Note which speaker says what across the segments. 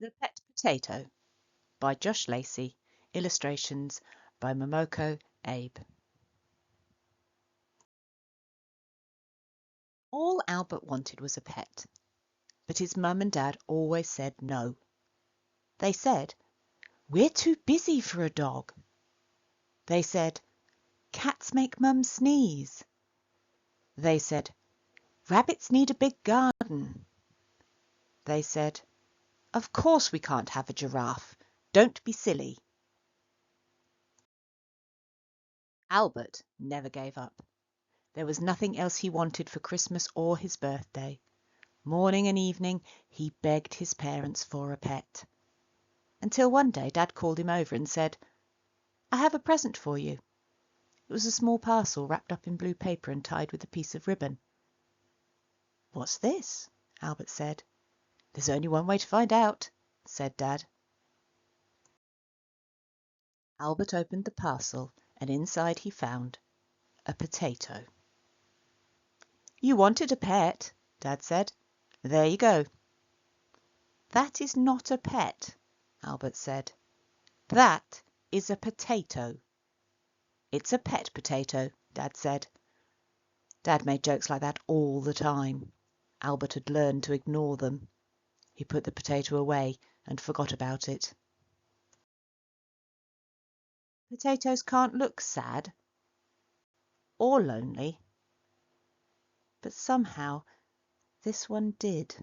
Speaker 1: The Pet Potato by Josh Lacey. Illustrations by Momoko Abe. All Albert wanted was a pet, but his mum and dad always said no. They said, "We're too busy for a dog." They said, "Cats make mum sneeze." They said, "Rabbits need a big garden." They said, "Of course we can't have a giraffe. Don't be silly." Albert never gave up. There was nothing else he wanted for Christmas or his birthday. Morning and evening he begged his parents for a pet. Until one day Dad called him over and said, "I have a present for you." It was a small parcel wrapped up in blue paper and tied with a piece of ribbon. "What's this?" Albert said. "There's only one way to find out," said Dad. Albert opened the parcel and inside he found a potato. "You wanted a pet," Dad said. "There you go." "That is not a pet," Albert said. "That is a potato." "It's a pet potato," Dad said. Dad made jokes like that all the time. Albert had learned to ignore them. He put the potato away and forgot about it. Potatoes can't look sad or lonely, but somehow this one did.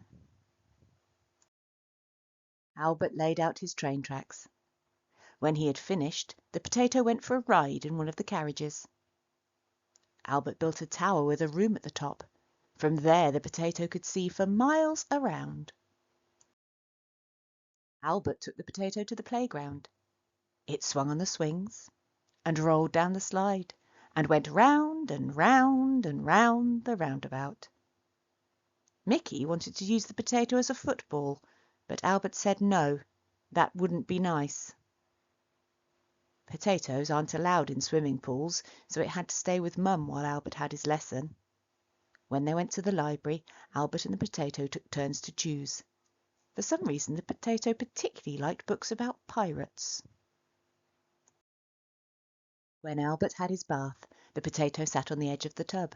Speaker 1: Albert laid out his train tracks. When he had finished, the potato went for a ride in one of the carriages. Albert built a tower with a room at the top. From there the potato could see for miles around. Albert took the potato to the playground. It swung on the swings and rolled down the slide and went round and round and round the roundabout. Mickey wanted to use the potato as a football, but Albert said no, that wouldn't be nice. Potatoes aren't allowed in swimming pools, so it had to stay with Mum while Albert had his lesson. When they went to the library, Albert and the potato took turns to choose. For some reason, the potato particularly liked books about pirates. When Albert had his bath, the potato sat on the edge of the tub.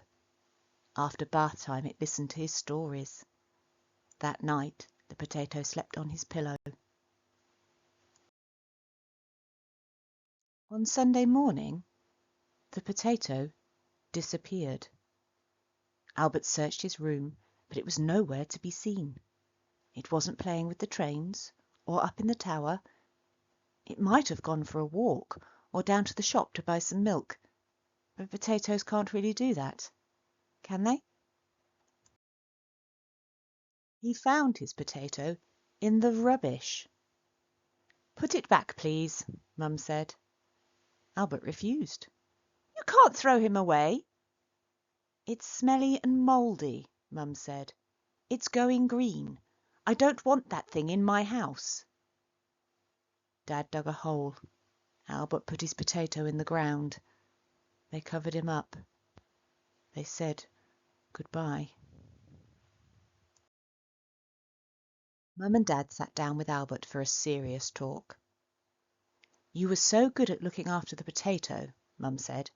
Speaker 1: After bath time, it listened to his stories. That night, the potato slept on his pillow. On Sunday morning, the potato disappeared. Albert searched his room, but it was nowhere to be seen. It wasn't playing with the trains or up in the tower. It might have gone for a walk or down to the shop to buy some milk, but potatoes can't really do that, can they? He found his potato in the rubbish. "Put it back, please," Mum said. Albert refused. "You can't throw him away." "It's smelly and mouldy," Mum said. "It's going green. I don't want that thing in my house." Dad dug a hole. Albert put his potato in the ground. They covered him up. They said goodbye. Mum and Dad sat down with Albert for a serious talk. "You were so good at looking after the potato," Mum said.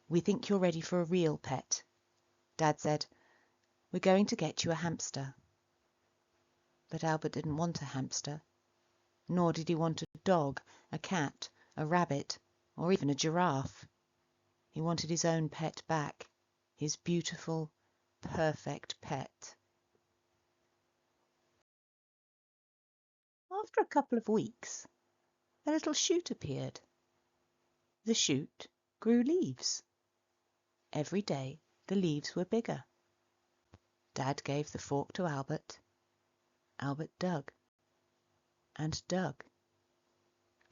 Speaker 1: "We think you're ready for a real pet." Dad said, "We're going to get you a hamster." But Albert didn't want a hamster, nor did he want a dog, a cat, a rabbit, or even a giraffe. He wanted his own pet back, his beautiful, perfect pet. After a couple of weeks, a little shoot appeared. The shoot grew leaves. Every day the leaves were bigger. Dad gave the fork to Albert. Albert dug and dug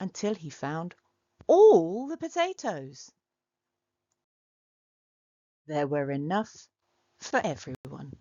Speaker 1: until he found all the potatoes. There were enough for everyone.